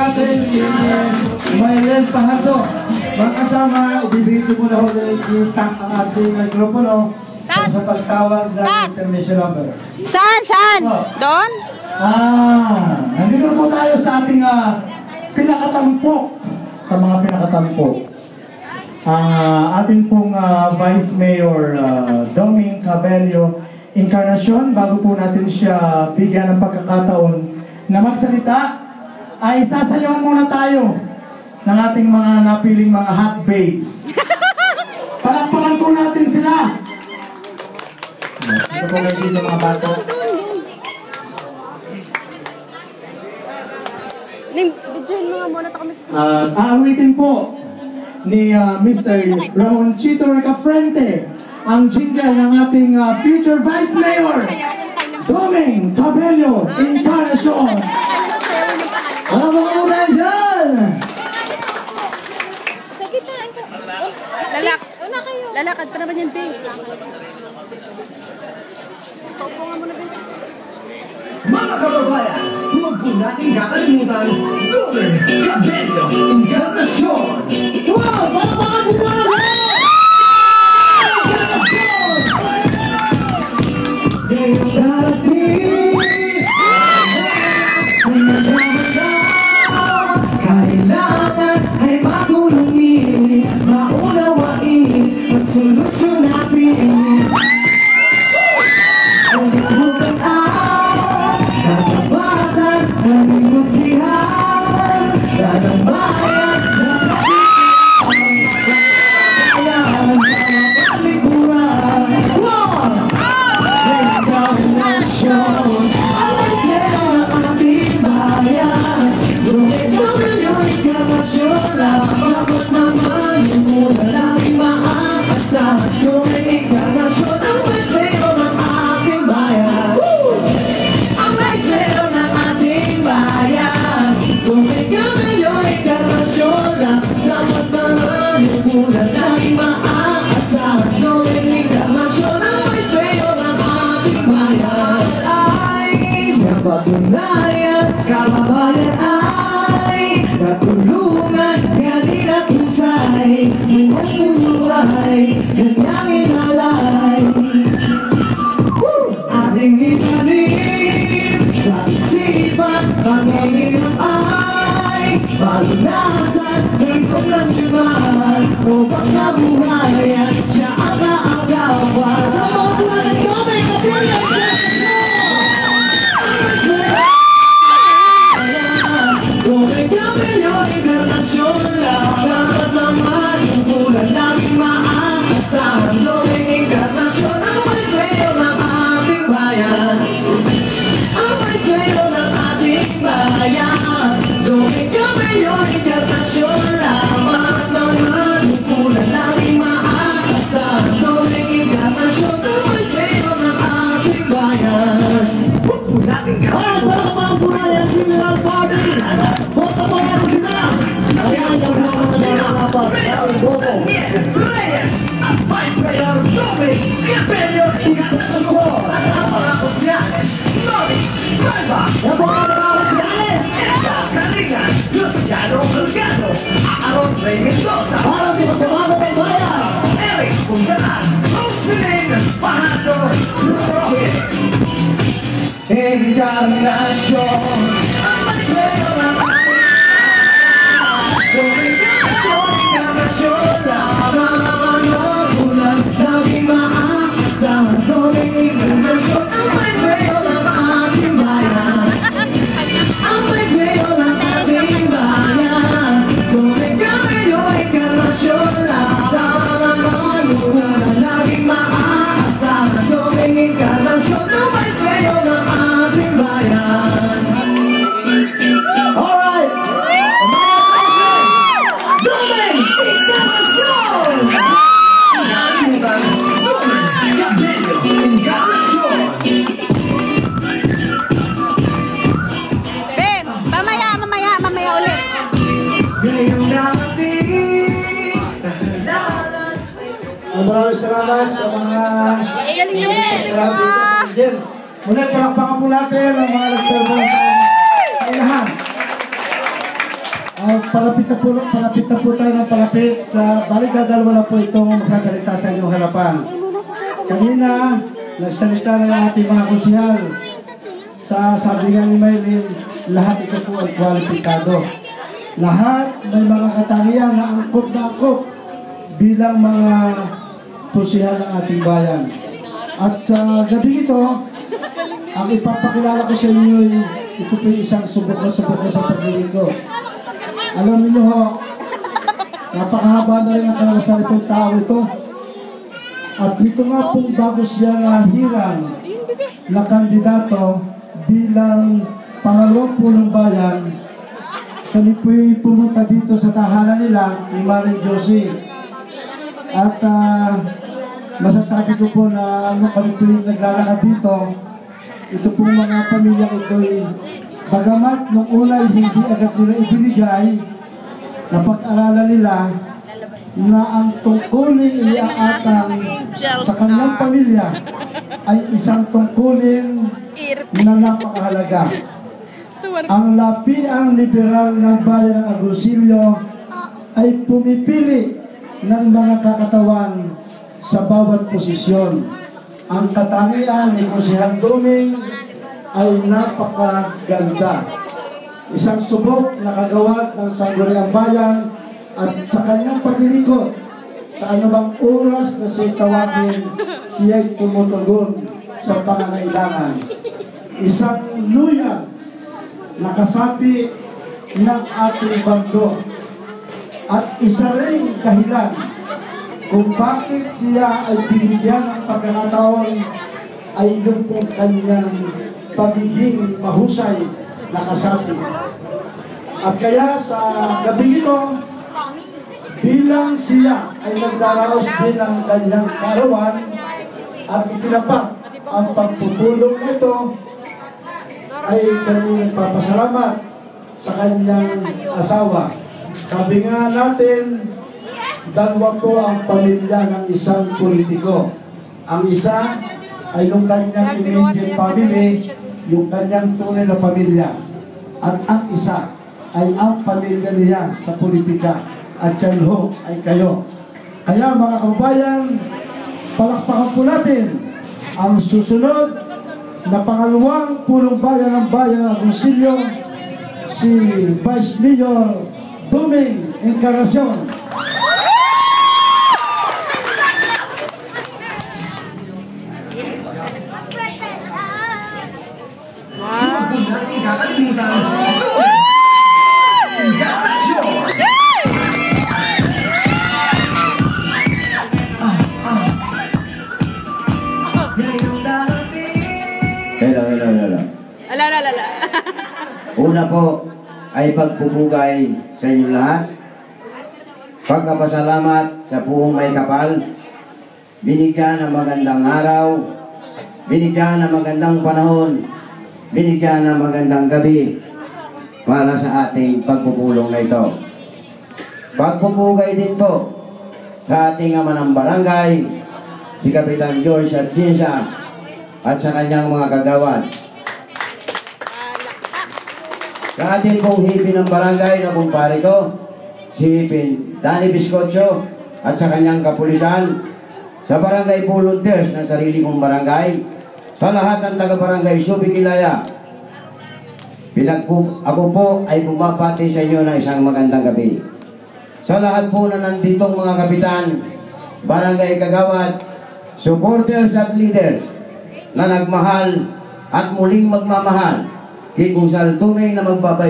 natin si Maylen Fajardo. Mga kasama, ibibigay mo na ulit ang ating mikropono sa pagtawag ng intermission number. Saan? Saan? Doon? Nandito po tayo sa ating pinakatampok. Sa mga pinakatampok. Ang ating pong Vice Mayor Doming Cabello Encarnacion. Bago po natin siya bigyan ng pagkakataon na magsalita, ay sasayawan muna tayo ng ating mga napiling mga hot babes. Palakpakan po natin sila. Ito po lang dito mga bata. Bidyoin mo nga muna ito kami sa aawitin po ni Mr. Ramon Chito Recafrente ang jingle ng ating future Vice Mayor Doming Cabello Encarnacion. Ano mga muna dyan? Lalakad pa naman yan, Ping. Paupo nga muna, Ping. Mga kababayan, huwag po natin kakalimutan Doming Cabello Encarnacion. Wow! Palakpakan po muna dyan! Encarnacion! Ngayong darating kailangan ay matulungin, maunawain ang solusyon natin. Ang sabukan ang katapatan ng ikonsihan ng bayan na sa bayan mga palikuran. Encarnacion, ang magsero ng ating bayan. Doming Cabello Encarnacion lang, dapat naman yung mula laging maaasahan. Doming Encarnacion, ang magsero ng ating bayan. Ang magsero ng ating bayan. Doming Cabello Encarnacion lang, dapat naman yung mula laging maaasahan. Doming Encarnacion, ang magsero ng ating bayan. Ay napatunayan, kababayan ay natulungan, galing at husay, mayroong pusuhay, kanyang inalay. Ating itanim sa isipan, panghihirap ay malunasan ng okasyonan upang nabuhayan siya ang kaagawan. Alam mo po na Doming Cabello Doming Cabello Encarnacion lang, dapat naman yung bulan laging maaasahan. Doming Encarnacion, ang magswelo ng ating bayan. Ang magswelo ng ating bayan. Doming Cabello Encarnacion lang, dapat naman yung bulan laging maaasahan. Doming Encarnacion, ang magswelo ng ating bayan. Huwag po natin gawin. Palakpakan po na yung Sinral Party. Boto po nga sila. Ayan yung mga nakapat sa boto. Reyes at Vice Mayor Doming Cabello Encarnacion at ang mga konsyales Noni Malva, Yan po mga nakakasyalis. Edgar Kalingan, Luciano Delgado, Aaron Rey Mendoza, Para sa pagbabago ng bayan. Eric Punzalan, Rose Milen, Fajardo, Rohit. Encarnacion, Ang magswelo ng Doming Cabello Encarnacion lang, ang bulan laging maaasahan. Doming Encarnacion, ang magswelo ng ating bayan. Ang magswelo ng ating bayan. Doming Cabello Encarnacion lang, ang bulan laging maaasahan. Doming Encarnacion, ang magswelo ng ating bayan. Alright! Doming Encarnacion! Nakalimutan Doming Cabello Encarnacion. Bem, mamaya ulit. Ngayong dating nahalalan. Maraming salamat sa mga Jen. Muna palakpakan po natin ang mga nagperform sa ilahan. palapit na po tayo ng palapit sa balik gagalawa na po itong magsasalita sa inyong harapan. Kanina, nagsalita na yung ating mga konsihal. Sa sabi nga ni Maylin, lahat ito po ay kwalipikado. Lahat may mga katangian na angkop bilang mga konsihal ng ating bayan. At sa gabi ito, ang ipapakilala ko sa inyo ay ito po isang subok na sa paglilingkod. Alam niyo ho, napakahaba na rin ang karanasan itong tao ito. At dito nga pong bago siya nahirang na kandidato bilang pangalawang punong bayan, kami po'y pumunta dito sa tahanan nila ni Maring Josie. At masasabi ko po na kami po'y naglalakad dito, ito pong mga pamilyang ito'y bagamat nung una hindi agad nila ibinigay, napag-aralan nila na ang tungkulin iniaatang sa kanilang pamilya ay isang tungkulin na napakahalaga. Ang lapiang liberal ng bayan ng Agoncillo ay pumipili ng mga kakatawan sa bawat posisyon. Ang katangian ni Konsehal Duming ay napakaganda. Isang subok na kagawad ng Sangguniang Bayan at sa kanyang paglilingkod sa anumang oras na siya'y tawagin, siya'y tumutugon sa pangangailangan. Isang luyang nakasapi ng ating bando at isa ring dahilan kung bakit siya ay binigyan ng pagkakataon ay yung pong kanyang pagiging mahusay na kasapi. At kaya sa gabi ito, bilang siya ay nagdaraos din ng kanyang kaarawan at itinapat ang pagpupulong nito, ay kami nagpapasalamat sa kanyang asawa. Sabi nga natin, dalawa po ang pamilya ng isang politiko. Ang isa ay yung kanyang immediate family, yung kanyang tunay na pamilya. At ang isa ay ang pamilya niya sa politika. At yan ho ay kayo. Kaya mga kababayan, palakpakan po natin ang susunod na pangalawang punong bayan ng Agoncillo, si Vice Mayor Duming Encarnacion. Huwag po natin kakalimutan, Encarnacion! Ngayong darating. Hello. Alala. Una po ay pagpupugay sa inyong lahat. Pagkapasalamat sa buong may kapal. Binigyan ng magandang araw. Binigyan ng magandang panahon. Binigyan ng magandang gabi para sa ating pagpupulong na ito. Pagpupugay din po sa ating ama ng barangay, si Kapitan George Atienza at sa kanyang mga kagawad. Sa ating pong hipi ng barangay na kumpare ko, si Hipin Danny Biscocho at sa kanyang kapulisan, sa barangay volunteers na sarili kong barangay, sa lahat ng taga-barangay Subic Ilaya, ako po ay bumabati sa inyo ng isang magandang gabi. Sa lahat po na nanditong mga kapitan, barangay kagawad, supporters at leaders na nagmahal at muling magmamahal kay Konsehal Duming na magbabay